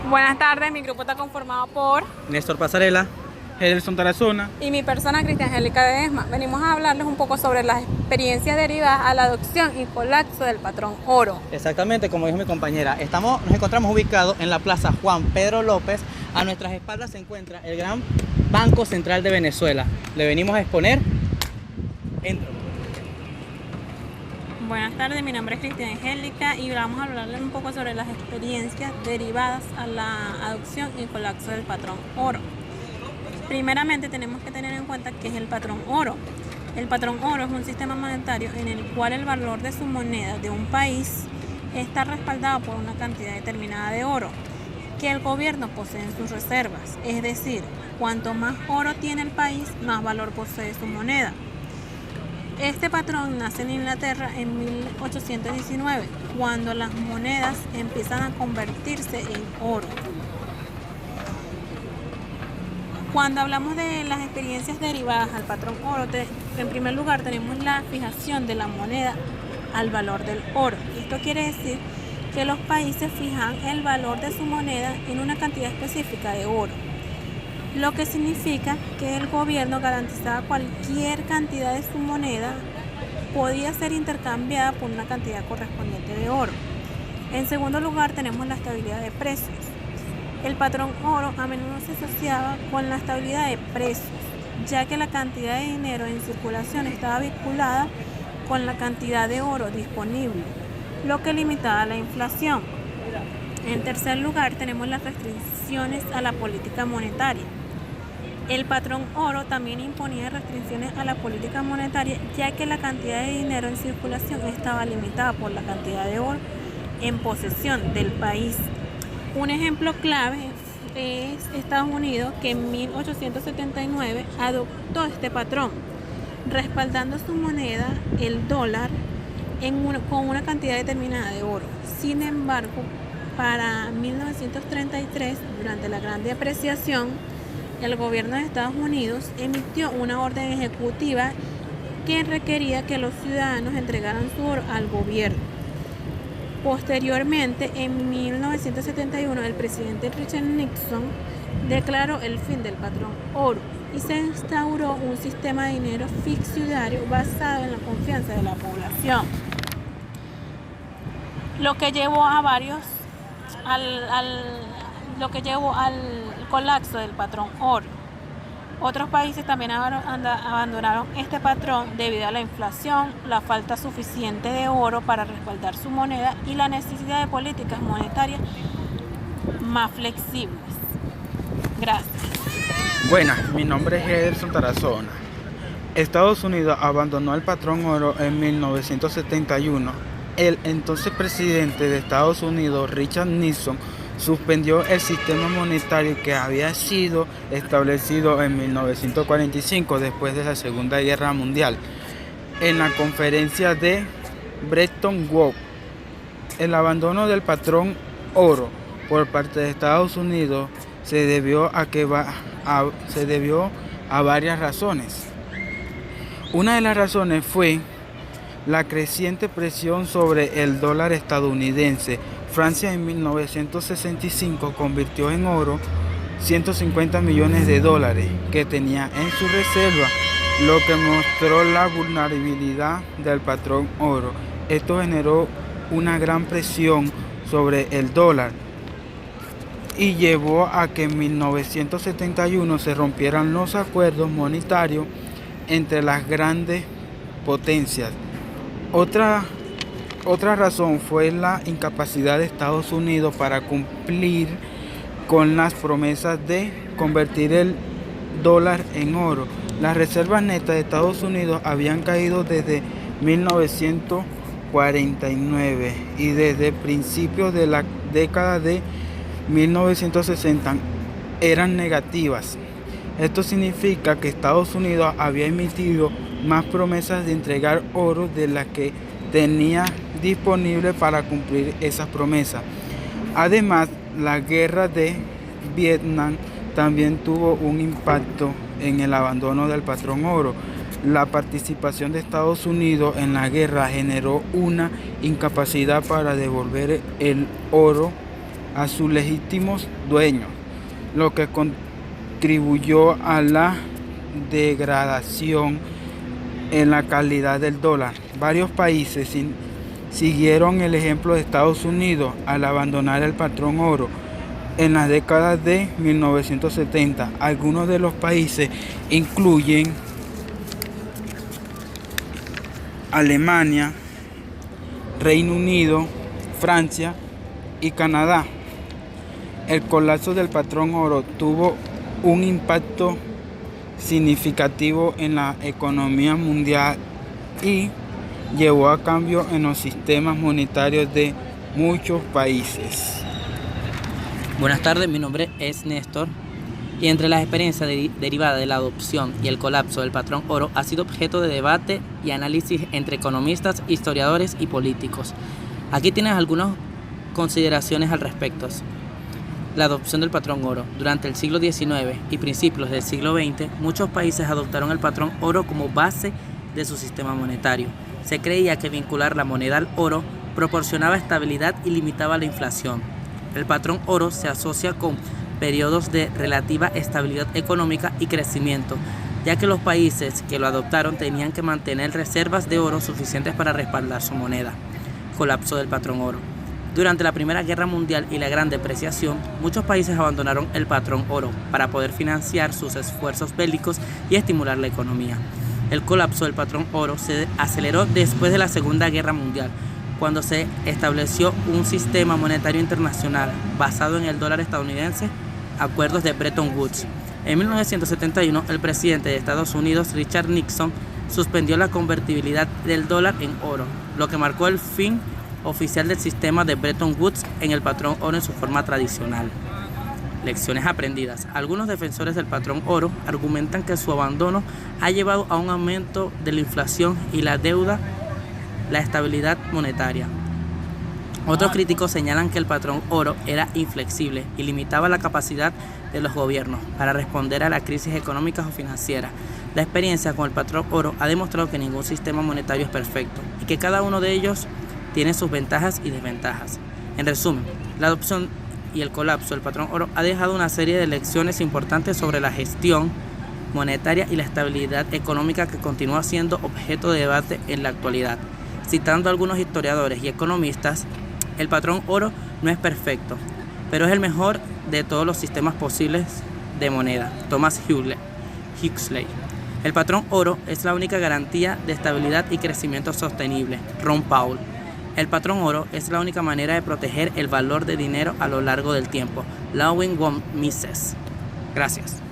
Buenas tardes, mi grupo está conformado por Néstor Pasarela, Ederson Tarazona. y mi persona Cristian Angélica Ledesma. Venimos a hablarles un poco sobre las experiencias derivadas a la adopción y colapso del patrón oro. Exactamente, como dijo mi compañera, nos encontramos ubicados en la Plaza Juan Pedro López. A nuestras espaldas se encuentra el gran Banco Central de Venezuela. Le venimos a exponer. Entro. Buenas tardes, mi nombre es Cristian Angélica y vamos a hablarles un poco sobre las experiencias derivadas a la adopción y colapso del patrón oro. Primeramente tenemos que tener en cuenta qué es el patrón oro. El patrón oro es un sistema monetario en el cual el valor de su moneda de un país está respaldado por una cantidad determinada de oro que el gobierno posee en sus reservas. Es decir, cuanto más oro tiene el país, más valor posee su moneda. Este patrón nace en Inglaterra en 1819, cuando las monedas empiezan a convertirse en oro. Cuando hablamos de las experiencias derivadas al patrón oro, en primer lugar tenemos la fijación de la moneda al valor del oro. Esto quiere decir que los países fijan el valor de su moneda en una cantidad específica de oro, lo que significa que el gobierno garantizaba cualquier cantidad de su moneda podía ser intercambiada por una cantidad correspondiente de oro. En segundo lugar tenemos la estabilidad de precios. El patrón oro a menudo se asociaba con la estabilidad de precios, ya que la cantidad de dinero en circulación estaba vinculada con la cantidad de oro disponible, lo que limitaba la inflación. En tercer lugar tenemos las restricciones a la política monetaria. El patrón oro también imponía restricciones a la política monetaria, ya que la cantidad de dinero en circulación estaba limitada por la cantidad de oro en posesión del país. Un ejemplo clave es Estados Unidos, que en 1879 adoptó este patrón, respaldando su moneda, el dólar, con una cantidad determinada de oro. Sin embargo, para 1933, durante la Gran Depreciación, el gobierno de Estados Unidos emitió una orden ejecutiva que requería que los ciudadanos entregaran su oro al gobierno. Posteriormente, en 1971, el presidente Richard Nixon declaró el fin del patrón oro y se instauró un sistema de dinero ficticio basado en la confianza de la población, lo que llevó al colapso del patrón oro. Otros países también abandonaron este patrón debido a la inflación, la falta suficiente de oro para respaldar su moneda y la necesidad de políticas monetarias más flexibles. Gracias. Buenas, mi nombre es Ederson Tarazona. Estados Unidos abandonó el patrón oro en 1971. El entonces presidente de Estados Unidos, Richard Nixon, suspendió el sistema monetario que había sido establecido en 1945 después de la Segunda Guerra Mundial. En la conferencia de Bretton Woods, el abandono del patrón oro por parte de Estados Unidos se debió a varias razones. Una de las razones fue la creciente presión sobre el dólar estadounidense. Francia en 1965 convirtió en oro 150 millones de dólares que tenía en su reserva, lo que mostró la vulnerabilidad del patrón oro. Esto generó una gran presión sobre el dólar y llevó a que en 1971 se rompieran los acuerdos monetarios entre las grandes potencias. Otra razón fue la incapacidad de Estados Unidos para cumplir con las promesas de convertir el dólar en oro. Las reservas netas de Estados Unidos habían caído desde 1949 y desde principios de la década de 1960 eran negativas. Esto significa que Estados Unidos había emitido más promesas de entregar oro de las que tenía disponible para cumplir esas promesas. Además, la guerra de Vietnam también tuvo un impacto en el abandono del patrón oro. La participación de Estados Unidos en la guerra generó una incapacidad para devolver el oro a sus legítimos dueños, lo que contribuyó a la degradación en la calidad del dólar. Varios países siguieron el ejemplo de Estados Unidos al abandonar el patrón oro en las décadas de 1970. Algunos de los países incluyen Alemania, Reino Unido, Francia y Canadá. El colapso del patrón oro tuvo un impacto significativo en la economía mundial y llevó a cambios en los sistemas monetarios de muchos países. Buenas tardes, mi nombre es Néstor y entre las experiencias derivadas de la adopción y el colapso del patrón oro ha sido objeto de debate y análisis entre economistas, historiadores y políticos. Aquí tienes algunas consideraciones al respecto. La adopción del patrón oro. Durante el siglo XIX y principios del siglo XX, muchos países adoptaron el patrón oro como base de su sistema monetario. Se creía que vincular la moneda al oro proporcionaba estabilidad y limitaba la inflación. El patrón oro se asocia con periodos de relativa estabilidad económica y crecimiento, ya que los países que lo adoptaron tenían que mantener reservas de oro suficientes para respaldar su moneda. Colapso del patrón oro. Durante la Primera Guerra Mundial y la Gran Depreciación, muchos países abandonaron el patrón oro para poder financiar sus esfuerzos bélicos y estimular la economía. El colapso del patrón oro se aceleró después de la Segunda Guerra Mundial, cuando se estableció un sistema monetario internacional basado en el dólar estadounidense, acuerdos de Bretton Woods. En 1971, el presidente de Estados Unidos, Richard Nixon, suspendió la convertibilidad del dólar en oro, lo que marcó el fin oficial del sistema de Bretton Woods en el patrón oro en su forma tradicional. Lecciones aprendidas. Algunos defensores del patrón oro argumentan que su abandono ha llevado a un aumento de la inflación y la deuda, la estabilidad monetaria. Otros críticos señalan que el patrón oro era inflexible y limitaba la capacidad de los gobiernos para responder a la crisis económica o financiera. La experiencia con el patrón oro ha demostrado que ningún sistema monetario es perfecto y que cada uno de ellos tiene sus ventajas y desventajas. En resumen, la adopción y el colapso del patrón oro ha dejado una serie de lecciones importantes sobre la gestión monetaria y la estabilidad económica que continúa siendo objeto de debate en la actualidad. Citando a algunos historiadores y economistas, el patrón oro no es perfecto, pero es el mejor de todos los sistemas posibles de moneda. Thomas Huxley. El patrón oro es la única garantía de estabilidad y crecimiento sostenible. Ron Paul. El patrón oro es la única manera de proteger el valor de dinero a lo largo del tiempo. Lawrence von Mises. Gracias.